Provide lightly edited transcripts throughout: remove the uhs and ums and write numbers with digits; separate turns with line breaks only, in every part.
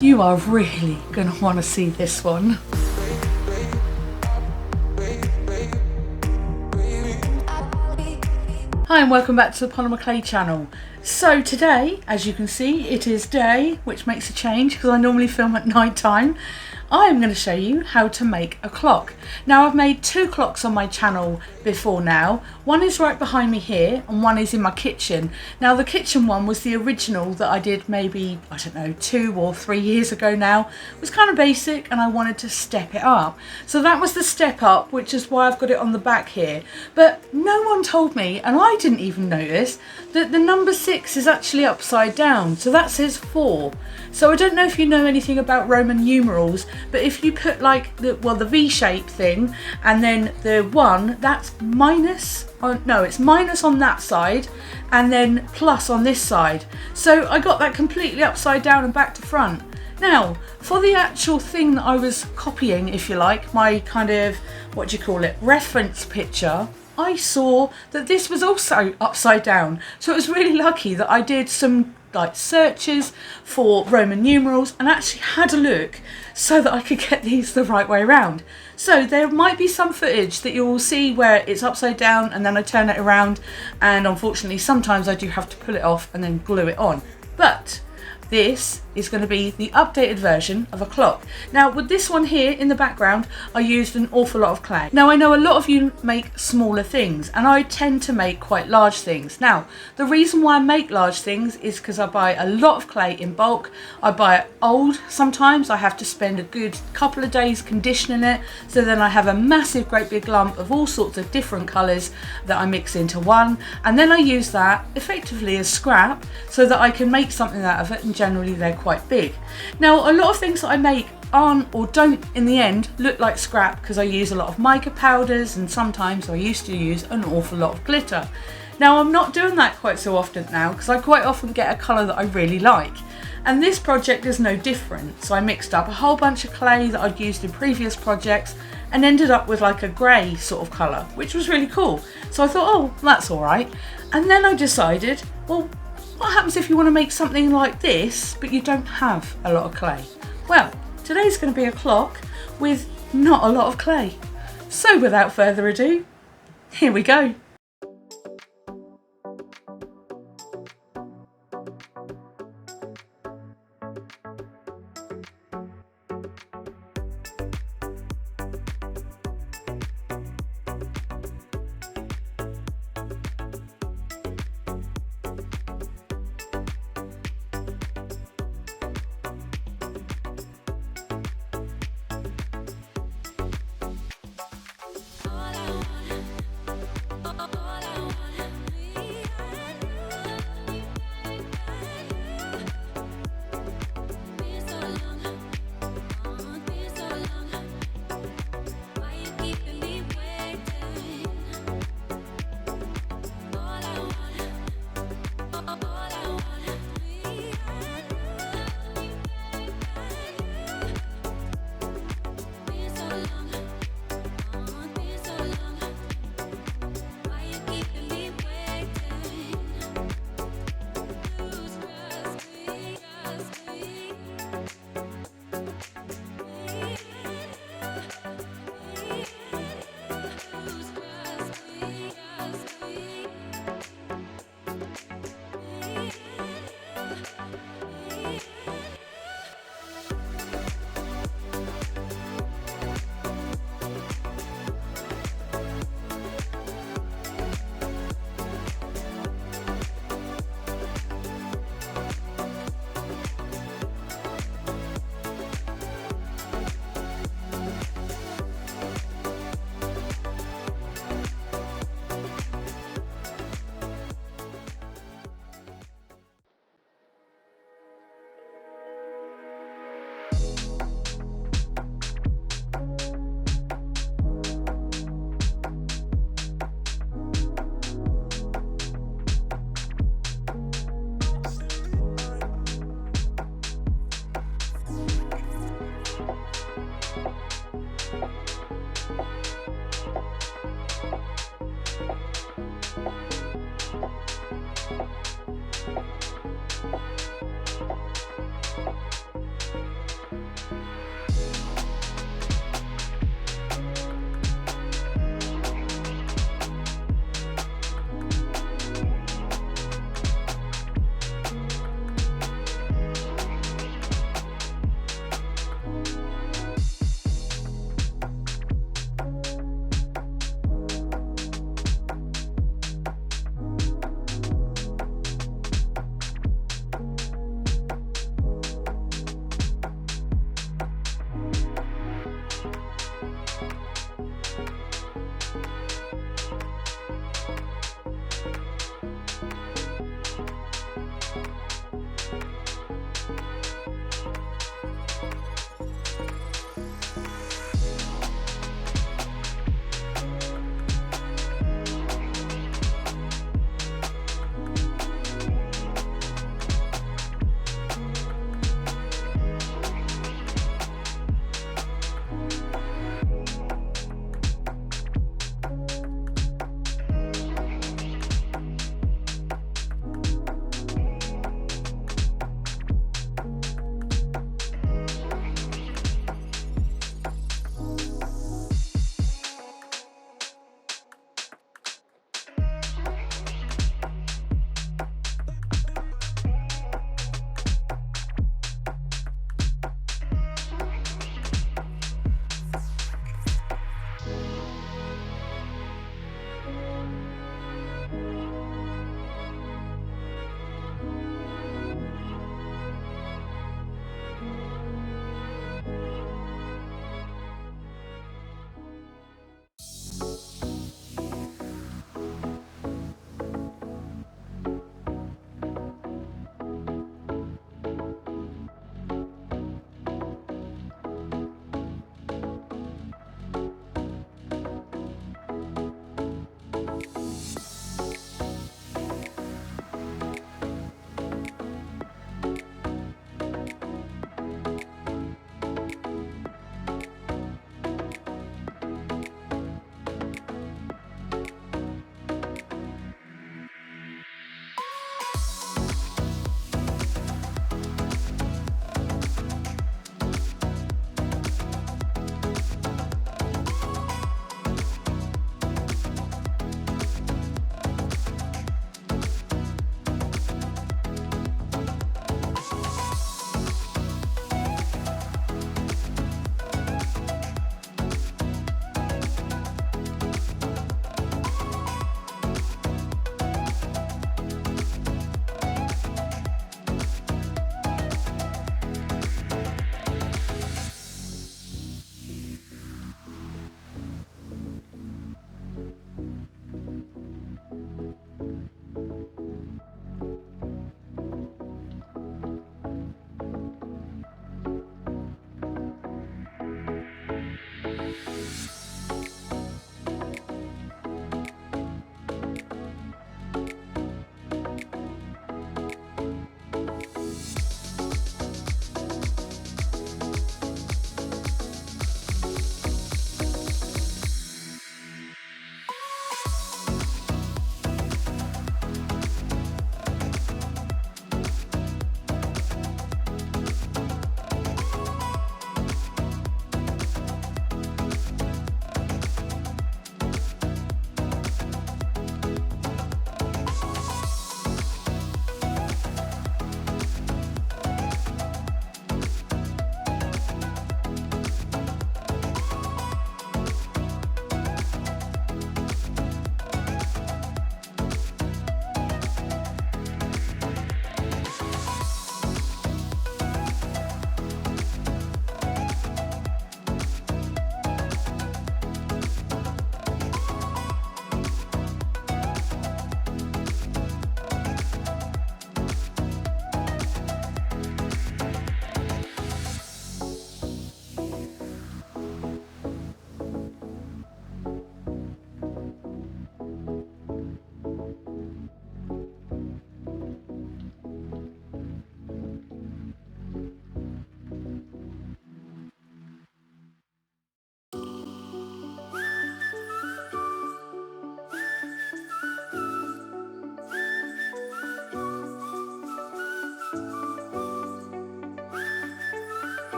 You are really going to want to see this one. Hi and welcome back to the Polymer Clay channel. So today, as you can see, it is day, which makes a change because I normally film at night time. I am going to show you how to make a clock. Now I've made two clocks on my channel before now. One is right behind me here and one is in my kitchen. Now the kitchen one was the original that I did maybe, I don't know, 2 or 3 years ago now. It was kind of basic and I wanted to step it up. So that was the step up, which is why I've got it on the back here. But no one told me, and I didn't even notice, that the number 6 is actually upside down. So that says 4. So I don't know if you know anything about Roman numerals, but if you put like the V-shape thing and then the 1, that's minus on, no, it's minus on that side and then plus on this side. So I got that completely upside down and back to front. Now, for the actual thing that I was copying, if you like, my kind of, what do you call it, reference picture, I saw that this was also upside down. So it was really lucky that I did some like searches for Roman numerals and actually had a look so that I could get these the right way around. So there might be some footage that you will see where it's upside down and then I turn it around, and unfortunately sometimes I do have to pull it off and then glue it on. But this is going to be the updated version of a clock. Now with this one here in the background, I used an awful lot of clay. Now I know a lot of you make smaller things and I tend to make quite large things. Now the reason why I make large things is because I buy a lot of clay in bulk. I buy it old. Sometimes I have to spend a good couple of days conditioning it, so then I have a massive great big lump of all sorts of different colours that I mix into one, and then I use that effectively as scrap so that I can make something out of it, and generally they're quite big. Now a lot of things that I make aren't or don't in the end look like scrap because I use a lot of mica powders, and sometimes I used to use an awful lot of glitter. Now I'm not doing that quite so often now because I quite often get a colour that I really like, and this project is no different. So I mixed up a whole bunch of clay that I'd used in previous projects and ended up with like a grey sort of colour, which was really cool. So I thought, oh, that's alright. And then I decided, well, what happens if you want to make something like this but you don't have a lot of clay? Well, today's going to be a clock with not a lot of clay. So without further ado, here we go.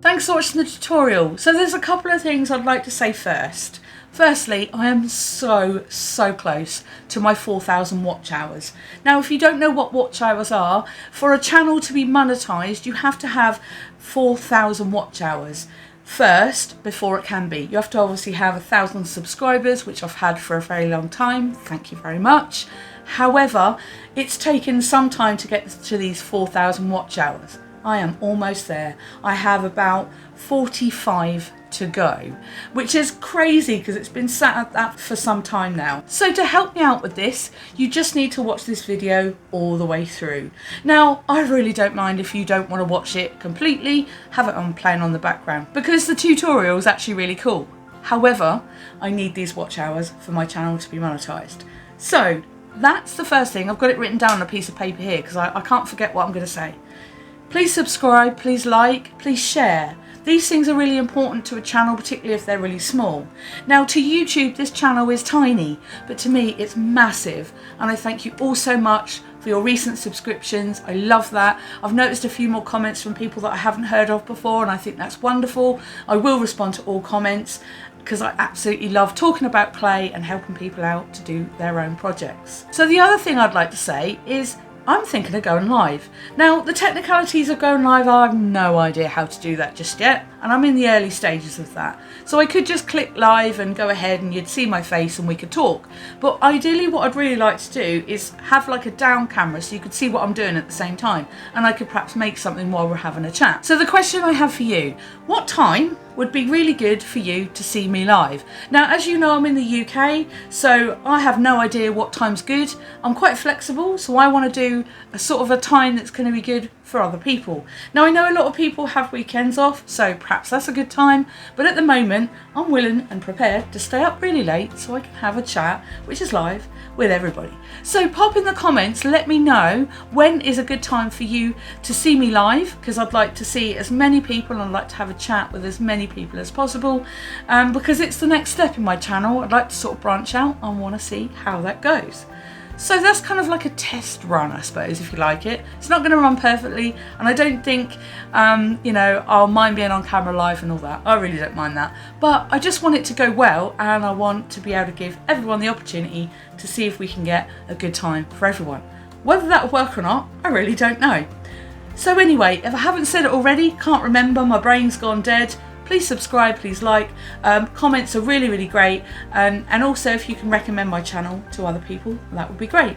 Thanks for watching the tutorial. So there's a couple of things I'd like to say first. Firstly, I am so close to my 4,000 watch hours. Now, if you don't know what watch hours are, for a channel to be monetized, you have to have 4,000 watch hours first before it can be. You have to obviously have 1,000 subscribers, which I've had for a very long time. Thank you very much. However, it's taken some time to get to these 4,000 watch hours. I am almost there. I have about 45 to go, which is crazy because it's been sat at that for some time now. So to help me out with this, you just need to watch this video all the way through. Now, I really don't mind if you don't want to watch it completely, have it on playing on the background, because the tutorial is actually really cool. However, I need these watch hours for my channel to be monetized. So that's the first thing. I've got it written down on a piece of paper here because I can't forget what I'm going to say. Please subscribe, please like, please share. These things are really important to a channel, particularly if they're really small. Now, to YouTube, this channel is tiny, but to me, it's massive. And I thank you all so much for your recent subscriptions. I love that. I've noticed a few more comments from people that I haven't heard of before, and I think that's wonderful. I will respond to all comments because I absolutely love talking about clay and helping people out to do their own projects. So the other thing I'd like to say is I'm thinking of going live. Now, the technicalities of going live, I have no idea how to do that just yet, and I'm in the early stages of that. So I could just click live and go ahead and you'd see my face and we could talk. But ideally what I'd really like to do is have like a down camera so you could see what I'm doing at the same time, and I could perhaps make something while we're having a chat. So the question I have for you, what time would be really good for you to see me live? Now, as you know, I'm in the UK, so I have no idea what time's good. I'm quite flexible, so I want to do a sort of a time that's going to be good for other people. Now, I know a lot of people have weekends off, so perhaps that's a good time, but at the moment I'm willing and prepared to stay up really late so I can have a chat, which is live, with everybody. So pop in the comments, let me know when is a good time for you to see me live, because I'd like to see as many people and I'd like to have a chat with as many people as possible, because it's the next step in my channel. I'd like to sort of branch out and want to see how that goes. So that's kind of like a test run, I suppose, if you like it. It's not going to run perfectly, and I don't think, you know, I'll mind being on camera live and all that. I really don't mind that. But I just want it to go well, and I want to be able to give everyone the opportunity to see if we can get a good time for everyone. Whether that'll work or not, I really don't know. So anyway, if I haven't said it already, can't remember, my brain's gone dead, please subscribe, please like. Comments are really great, and also if you can recommend my channel to other people, that would be great.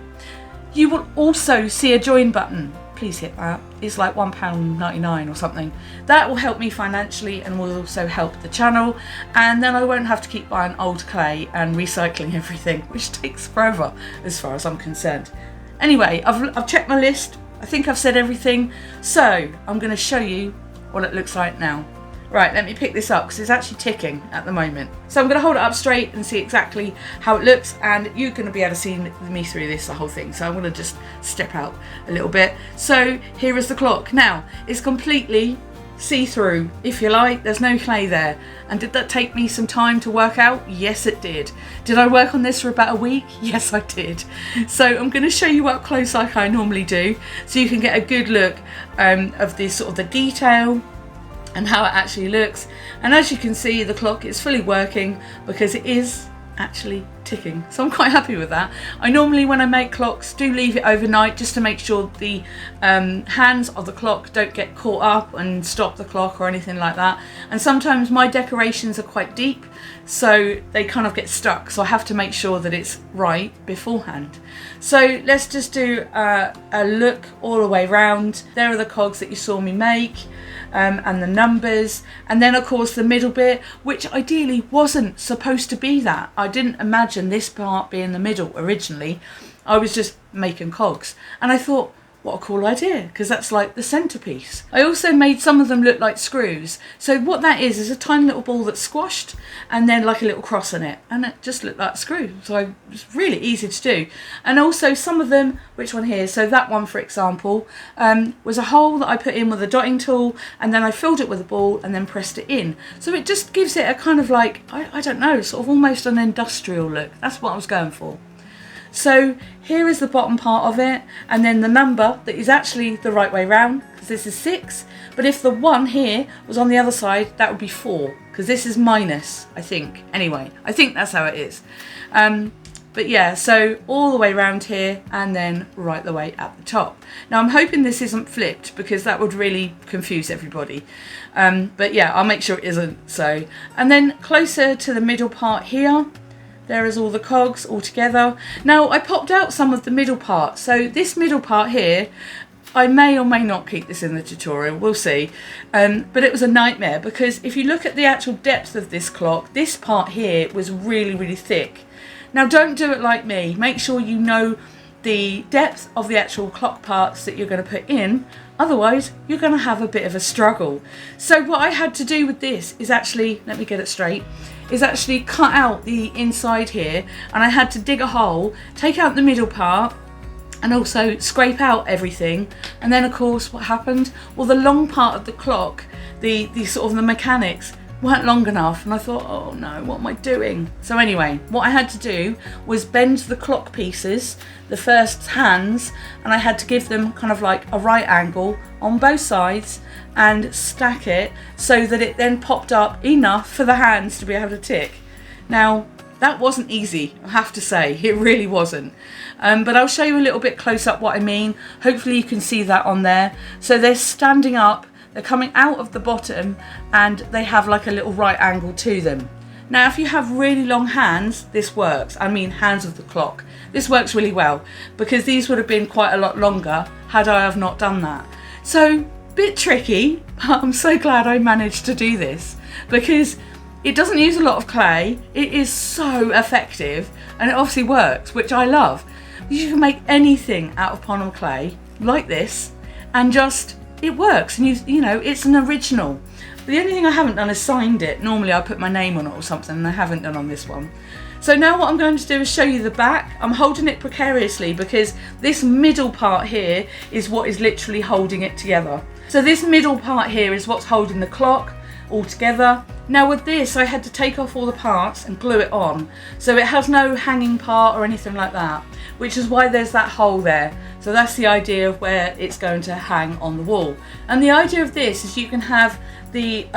You will also see a join button. Please hit that. It's like £1.99 or something. That will help me financially and will also help the channel, and then I won't have to keep buying old clay and recycling everything, which takes forever as far as I'm concerned. Anyway, I've checked my list. I think I've said everything, so I'm going to show you what it looks like now. Right, let me pick this up because it's actually ticking at the moment. So I'm going to hold it up straight and see exactly how it looks, and you're going to be able to see me through this, the whole thing. So I'm going to just step out a little bit. So here is the clock. Now, it's completely see-through, if you like. There's no clay there. And did that take me some time to work out? Yes, it did. Did I work on this for about a week? Yes, I did. So I'm going to show you up close like I normally do, so you can get a good look of this sort of the detail and how it actually looks. And as you can see, the clock is fully working because it is actually ticking, so I'm quite happy with that. I normally, when I make clocks, do leave it overnight just to make sure the hands of the clock don't get caught up and stop the clock or anything like that. And sometimes my decorations are quite deep, so they kind of get stuck, so I have to make sure that it's right beforehand. So let's just do a look all the way around. There are the cogs that you saw me make, and the numbers, and then of course the middle bit, which ideally wasn't supposed to be that. I didn't imagine this part being the middle originally. I was just making cogs, and I thought, what a cool idea, because that's like the centerpiece. I also made some of them look like screws. So what that is a tiny little ball that's squashed and then like a little cross on it, and it just looked like a screw. So it's really easy to do. And also some of them, which one here? So that one, for example, was a hole that I put in with a dotting tool, and then I filled it with a ball and then pressed it in. So it just gives it a kind of like, I don't know, sort of almost an industrial look. That's what I was going for. So here is the bottom part of it, and then the number that is actually the right way round. because this is 6. But if the 1 here was on the other side, that would be 4, because this is minus, I think. Anyway, I think that's how it is. But yeah, so all the way around here and then right the way at the top. Now I'm hoping this isn't flipped because that would really confuse everybody. But yeah, I'll make sure it isn't. So, and then closer to the middle part here, there is all the cogs all together. Now I popped out some of the middle part. So this middle part here, I may or may not keep this in the tutorial, we'll see. But it was a nightmare because if you look at the actual depth of this clock, this part here was really, really thick. Now don't do it like me. Make sure you know the depth of the actual clock parts that you're going to put in. Otherwise, you're going to have a bit of a struggle. So what I had to do with this is actually, let me get it straight, is actually cut out the inside here. And I had to dig a hole, take out the middle part, and also scrape out everything. And then of course, what happened? Well, the long part of the clock, the sort of the mechanics, weren't long enough, and I thought, oh no, what am I doing? So anyway, what I had to do was bend the clock pieces, the first hands, and I had to give them kind of like a right angle on both sides and stack it so that it then popped up enough for the hands to be able to tick. Now that wasn't easy, I have to say, it really wasn't. But I'll show you a little bit close up what I mean. Hopefully you can see that on there. So they're standing up, they're coming out of the bottom, and they have like a little right angle to them. Now if you have really long hands, this works. I mean hands of the clock. This works really well because these would have been quite a lot longer had I have not done that. So bit tricky, but I'm so glad I managed to do this because it doesn't use a lot of clay. It is so effective and it obviously works, which I love. You can make anything out of polymer clay like this and just it works, and you know it's an original. The only thing I haven't done is signed it. Normally I put my name on it or something, and I haven't done on this one. So now what I'm going to do is show you the back. I'm holding it precariously because this middle part here is what is literally holding it together. So this middle part here is what's holding the clock all together. Now with this I had to take off all the parts and glue it on, so it has no hanging part or anything like that, which is why there's that hole there. So that's the idea of where it's going to hang on the wall. And the idea of this is you can have the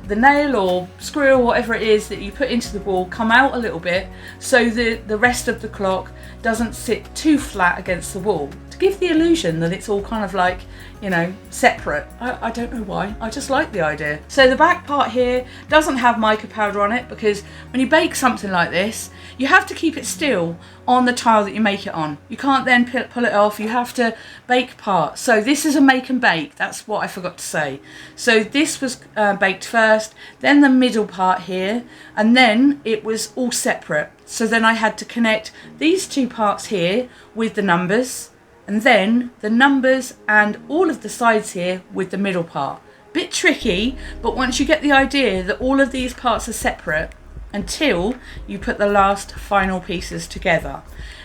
nail or screw or whatever it is that you put into the wall come out a little bit so the rest of the clock doesn't sit too flat against the wall, to give the illusion that it's all kind of like, you know, separate. I don't know why, I just like the idea. So the back part here doesn't have mica powder on it because when you bake something like this, you have to keep it still on the tile that you make it on. You can't then pull it off, you have to bake part. So this is a make and bake, that's what I forgot to say. So this was baked first, then the middle part here, and then it was all separate. So then I had to connect these two parts here with the numbers, and then the numbers and all of the sides here with the middle part. Bit tricky, but once you get the idea that all of these parts are separate until you put the last final pieces together.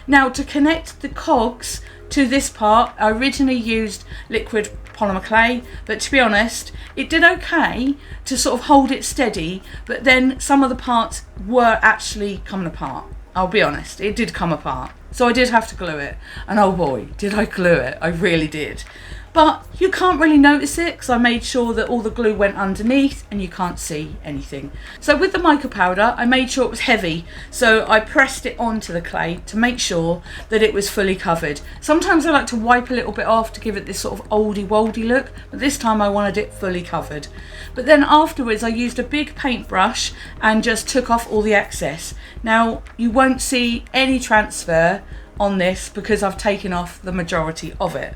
Now to connect the cogs to this part, I originally used liquid polymer clay, but to be honest, it did okay to sort of hold it steady, but then some of the parts were actually coming apart. I'll be honest, it did come apart. So I did have to glue it, and oh boy, did I glue it, I really did. But you can't really notice it because I made sure that all the glue went underneath and you can't see anything. So with the mica powder, I made sure it was heavy, so I pressed it onto the clay to make sure that it was fully covered. Sometimes I like to wipe a little bit off to give it this sort of oldie-woldy look, but this time I wanted it fully covered. But then afterwards I used a big paintbrush and just took off all the excess. Now you won't see any transfer on this because I've taken off the majority of it.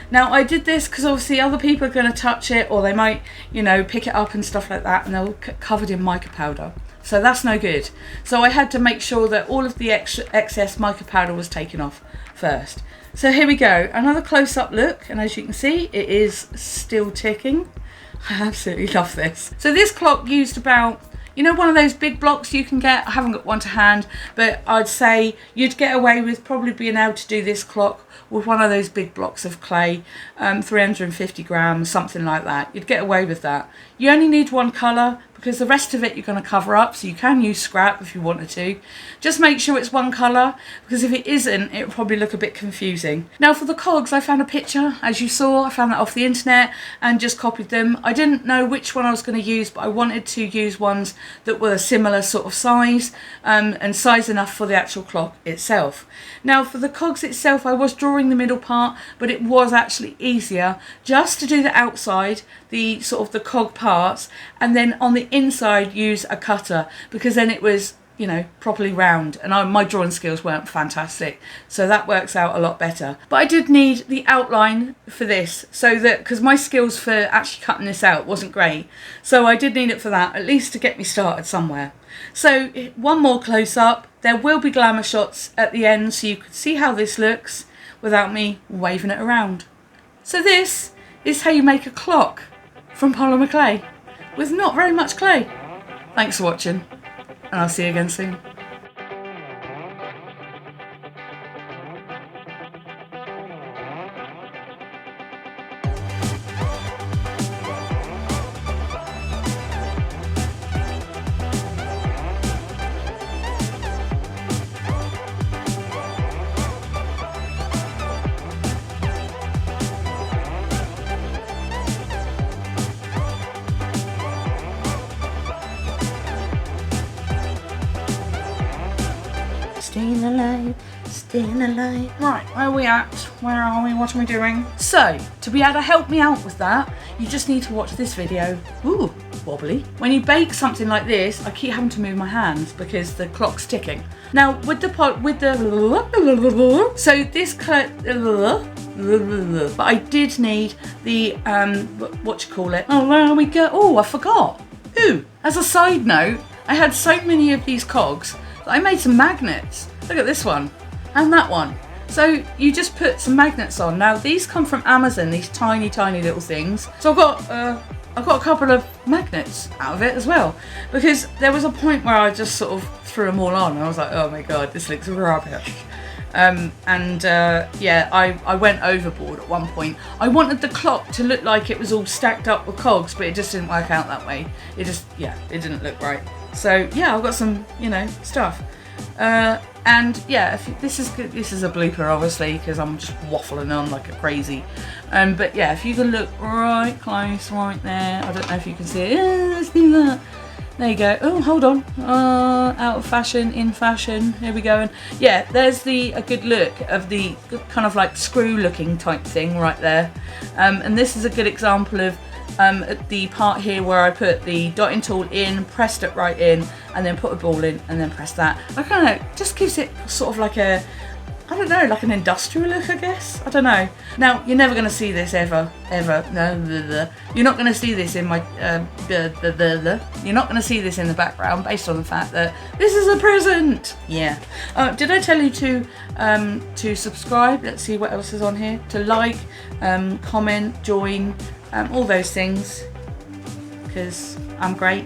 Now I did this because obviously other people are going to touch it, or they might, you know, pick it up and stuff like that, and they'll get covered in mica powder. So that's no good. So I had to make sure that all of the excess mica powder was taken off first. So here we go, another close-up look, and as you can see, it is still ticking. I absolutely love this. So this clock used about, you know, one of those big blocks you can get. I haven't got one to hand, but I'd say you'd get away with probably being able to do this clock with one of those big blocks of clay, 350 grams, something like that. You'd get away with that. You only need one colour because the rest of it you're going to cover up, so you can use scrap if you wanted to. Just make sure it's one colour, because if it isn't, it'll probably look a bit confusing. Now for the cogs, I found a picture, as you saw. I found that off the internet and just copied them. I didn't know which one I was going to use, but I wanted to use ones that were a similar sort of size, and size enough for the actual clock itself. Now for the cogs itself, I was drawing the middle part, but it was actually easier just to do the outside, the sort of the cog parts, and then on the inside use a cutter, because then it was, you know, properly round, and my drawing skills weren't fantastic, so that works out a lot better. But I did need the outline for this, so that, because my skills for actually cutting this out wasn't great, so I did need it for that, at least to get me started somewhere. So one more close up. There will be glamour shots at the end, so you can see how this looks without me waving it around. So this is how you make a clock from polymer clay with not very much clay. Thanks for watching, and I'll see you again soon. Staying alive, staying alive. Right, where are we at? Where are we? What are we doing? So, to be able to help me out with that, you just need to watch this video. Ooh, wobbly. When you bake something like this, I keep having to move my hands because the clock's ticking. Now, with the so this but I did need the what you call it? Oh, there we go. Oh, I forgot. Ooh, as a side note, I had so many of these cogs. I made some magnets. Look at this one and that one. So you just put some magnets on. Now these come from Amazon, these tiny little things. So I've got a couple of magnets out of it as well, because there was a point where I just sort of threw them all on and I was like, oh my god, this looks rubbish. Yeah, I went overboard at one point. I wanted the clock to look like it was all stacked up with cogs, but it just didn't work out that way. It didn't look right. So yeah, I've got some, you know, stuff. And yeah, if this is good, this is a blooper obviously, because I'm just waffling on like a crazy. But yeah, if you can look right close right there, I don't know if you can see it. Let's do that. There you go. Oh, hold on. Out of fashion, in fashion. Here we go. And yeah, there's a good look of the kind of like screw looking type thing right there. And this is a good example of the part here where I put the dotting tool in, pressed it right in, and then put a ball in and then press that. I kind of just gives it sort of like a, I don't know, like an industrial look, I guess. I don't know. Now, you're never going to see this ever. No, you're not going to see this in my, you're not going to see this in the background based on the fact that this is a present. Yeah. Did I tell you to subscribe? Let's see what else is on here. To like, comment, join, all those things, because I'm great.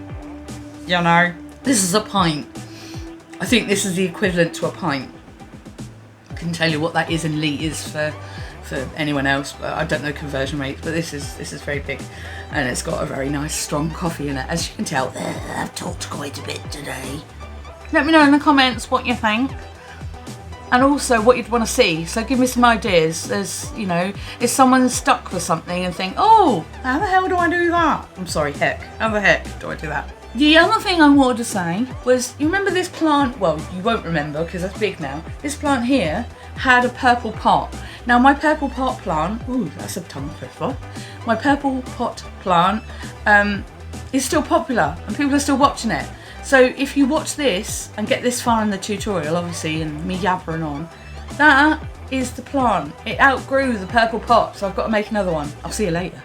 You know, this is a pint. I think this is the equivalent to a pint. I can tell you what that is in litres for anyone else, but I don't know conversion rates, but this is very big, and it's got a very nice strong coffee in it, as you can tell. I've talked quite a bit today. Let me know in the comments what you think, and also what you'd want to see. So give me some ideas. There's, you know, if someone's stuck with something and think, oh, how the hell do I do that? I'm sorry, how the heck do I do that? The other thing I wanted to say was, you remember this plant? Well, you won't remember because it's big now. This plant here had a purple pot. Now my purple pot plant, ooh, that's a tongue twister. My purple pot plant is still popular and people are still watching it. So if you watch this and get this far in the tutorial, obviously, and me yabbering on, that is the plant. It outgrew the purple pot, so I've got to make another one. I'll see you later.